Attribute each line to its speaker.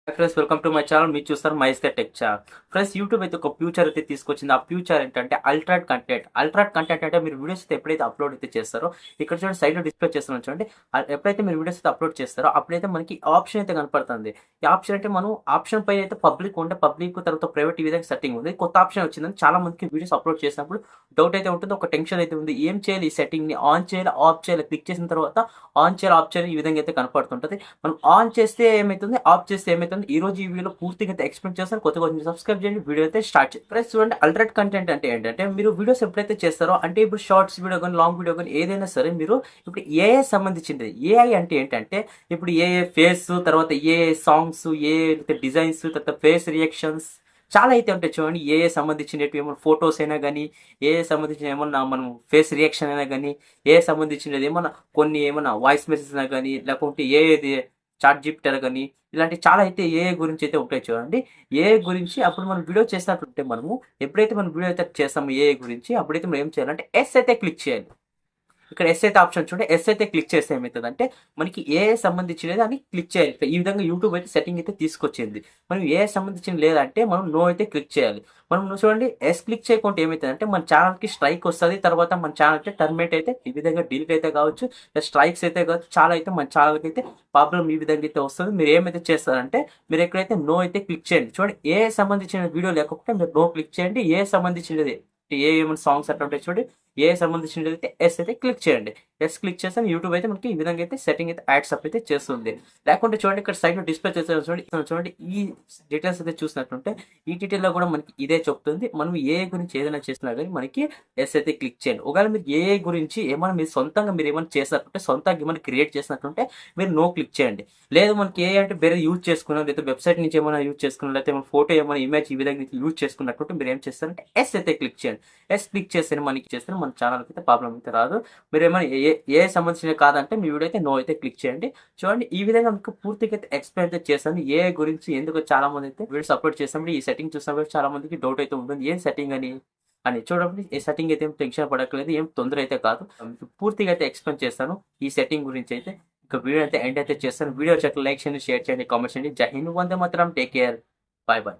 Speaker 1: Friends welcome to my channel. మీరు చూస్తారు మైస్తే tech channel. Friends YouTube అయితే ఒక ఫ్యూచర్ అయితే తీసుకొచ్చింది. ఆ ఫ్యూచర్ ఏంటంటే అల్ట్రాట్ కంటెంట్. అల్ట్రాట్ కంటెంట్ అంటే మీరు వీడియోస్ అయితే ఎప్పుడైతే అప్లోడ్ అయితే చేస్తారో ఇక్కడ చూడండి సైడ్ లో డిస్ప్లే చేస్తున్నాను చూడండి. ఎప్పుడైతే మీరు వీడియోస్ అయితే అప్లోడ్ చేస్తారో అప్పుడైతే మనకి ఆప్షన్ అయితే కనపడుతుంది. ఈ ఆప్షన్ అంటే మనం ఆప్షన్ పైన అయితే పబ్లిక్ ఉంటే పబ్లిక్ తర్వాత ప్రైవేట్ ఈ విధంగా సెట్టింగ్ ఉంది. కొత్త ఆప్షన్ వచ్చిందని చాలా మందికి వీడియోస్ అప్లోడ్ చేసినప్పుడు డౌట్ అయితే ఉంటుంది, ఒక టెన్షన్ అయితే ఉంది. ఏం చేయాలి, ఈ సెట్టింగ్ ని ఆన్ చేయాలి ఆఫ్ చేయాలి, క్లిక్ చేసిన తర్వాత ఆన్ చేయాలి ఆఫ్ చేయాలి ఈ విధంగా అయితే కనపడుతుంటది. మనం ఆన్ చేస్తే ఏమైతుంది, ఆఫ్ చేస్తే ఏమైతుంది, ఈ రోజు ఈ వీడియోలో పూర్తిగా అయితే ఎక్స్ప్లెయిన్ చేస్తాను. కొత్తగా కొంచెం సబ్స్క్రైబ్ చేయండి, వీడియో అయితే స్టార్ట్ చేయండి. ఫ్రెండ్స్ చూడండి, అల్ట్రేట్ కంటెంట్ అంటే ఏంటంటే మీరు వీడియోస్ ఎప్పుడైతే చేస్తారో అంటే ఇప్పుడు షార్ట్స్ వీడియో కానీ లాంగ్ వీడియో కానీ ఏదైనా సరే మీరు ఇప్పుడు ఏఐ సంబంధించింది. ఏఐ అంటే ఏంటంటే ఇప్పుడు ఏఐ ఫేస్ తర్వాత ఏఐ సాంగ్స్, ఏఐ డిజైన్స్, తర్వాత ఫేస్ రియాక్షన్స్ చాలా అయితే ఉంటాయి చూడండి. ఏఐ సంబంధించినవి ఏమైనా ఫొటోస్ అయినా కానీ, ఏఐ సంబంధించిన ఏమన్నా మనం ఫేస్ రియాక్షన్ అయినా కానీ, ఏఐ సంబంధించినది ఏమన్నా కొన్ని ఏమన్నా వాయిస్ మెసేజ్ అయినా కానీ, లేకుంటే ఏఐది చాట్ జీపీటీ కానీ ఇలాంటి చాలా అయితే ఏఐ గురించి అయితే ఉంటాయి చూడండి. ఏఐ గురించి అప్పుడు మనం వీడియో చేసినట్టుంటే మనము ఎప్పుడైతే మనం వీడియో అయితే చేస్తామో ఏఐ గురించి అప్పుడైతే మనం ఏం చేయాలంటే ఎస్ అయితే క్లిక్ చేయాలి. ఇక్కడ ఎస్ అయితే ఆప్షన్ చూడండి, ఎస్ అయితే క్లిక్ చేస్తే ఏమవుతుందంటే మనకి ఏఐ సంబంధించినది అని క్లిక్ చేయాలి. ఈ విధంగా యూట్యూబ్ అయితే సెట్టింగ్ అయితే తీసుకొచ్చింది. మనం ఏఐ సంబంధించిన లేదంటే మనం నో అయితే క్లిక్ చేయాలి. మనం చూడండి ఎస్ క్లిక్ చేయకుంటే ఏమవుతుందంటే మన ఛానల్కి స్ట్రైక్ వస్తుంది. తర్వాత మన ఛానల్ అయితే టర్మినేట్ అయితే ఈ విధంగా డిలీట్ అయితే కావచ్చు, స్ట్రైక్స్ అయితే కావచ్చు, చాలా అయితే మన ఛానల్కి అయితే ప్రాబ్లం ఈ విధంగా అయితే వస్తుంది. మీరు ఏమైతే చేస్తారంటే మీరు ఎక్కడైతే నో అయితే క్లిక్ చేయండి. చూడండి ఏ సంబంధించిన వీడియో లేకపోతే మీరు నో క్లిక్ చేయండి. ఏ సంబంధించినది ఏ ఏమైనా సాంగ్స్ అట్లా ఉంటాయి చూడండి, ఏ సంబంధించినది అయితే ఎస్ అయితే క్లిక్ చేయండి. ఎస్ క్లిక్ చేస్తే యూట్యూబ్ అయితే మనకి ఈ విధంగా అయితే సెట్టింగ్ అయితే యాడ్స్ అప్ అయితే చేస్తుంది. లేకుంటే చూడండి ఇక్కడ సైడ్ లో డిస్ప్లే చేస్తారు చూడండి, చూడండి ఈ డీటెయిల్స్ అయితే చూసినట్టుంటే ఈ డీటెయిల్ లో కూడా మనకి ఇదే చెప్తుంది. మనం ఏ గురించి ఏదైనా చేసినా కానీ మనకి ఎస్ అయితే క్లిక్ చేయండి. ఒకవేళ మీరు ఏ గురించి ఏమైనా మీరు సొంతంగా మీరు ఏమైనా చేసినట్టుంటే, సొంతంగా ఏమైనా క్రియేట్ చేసినట్టుంటే మీరు నో క్లిక్ చేయండి. లేదు మనకి ఏ అంటే వేరే యూజ్ చేసుకున్నాం, లేదా వెబ్సైట్ నుంచి ఏమైనా యూజ్ చేసుకున్నాం, లేకపోతే ఏమైనా ఫోటో ఏమైనా ఇమేజ్ ఈ విధంగా యూజ్ చేసుకున్నట్టుంటే మీరు ఏం చేస్తారంటే ఎస్ అయితే క్లిక్ చేయండి. ఎస్ క్లిక్ చేస్తే మనకి చేస్తే మన ఛానల్కి అయితే ప్రాబ్లం అయితే రాదు. మీరు ఏమైనా ఏ సంబంధించిన కాదంటే మీ వీడియో అయితే నో అయితే క్లిక్ చేయండి. చూడండి ఈ విధంగా మీకు పూర్తిగా అయితే ఎక్స్ప్లెయిన్ అయితే చేస్తాను ఏ గురించి. ఎందుకు చాలా మంది అయితే వీడియోస్ అప్లోడ్ చేసినప్పుడు ఈ సెట్టింగ్ చూసినప్పుడు చాలా మందికి డౌట్ అయితే ఉంటుంది, ఏం సెట్టింగ్ అని చూడండి. ఈ సెట్టింగ్ అయితే ఏం టెన్షన్ పడట్లేదు, ఏం తొందర అయితే కాదు. మీకు పూర్తిగా అయితే ఎక్స్ప్లెయిన్ చేస్తాను ఈ సెట్టింగ్ గురించి అయితే. ఇంకా వీడియో అయితే ఎండ్ అయితే చేస్తాను. వీడియో లైక్ చేయండి, షేర్ చేయండి, కామెంట్ చేయండి. జై Hind, Vande Mataram, take care, bye bye.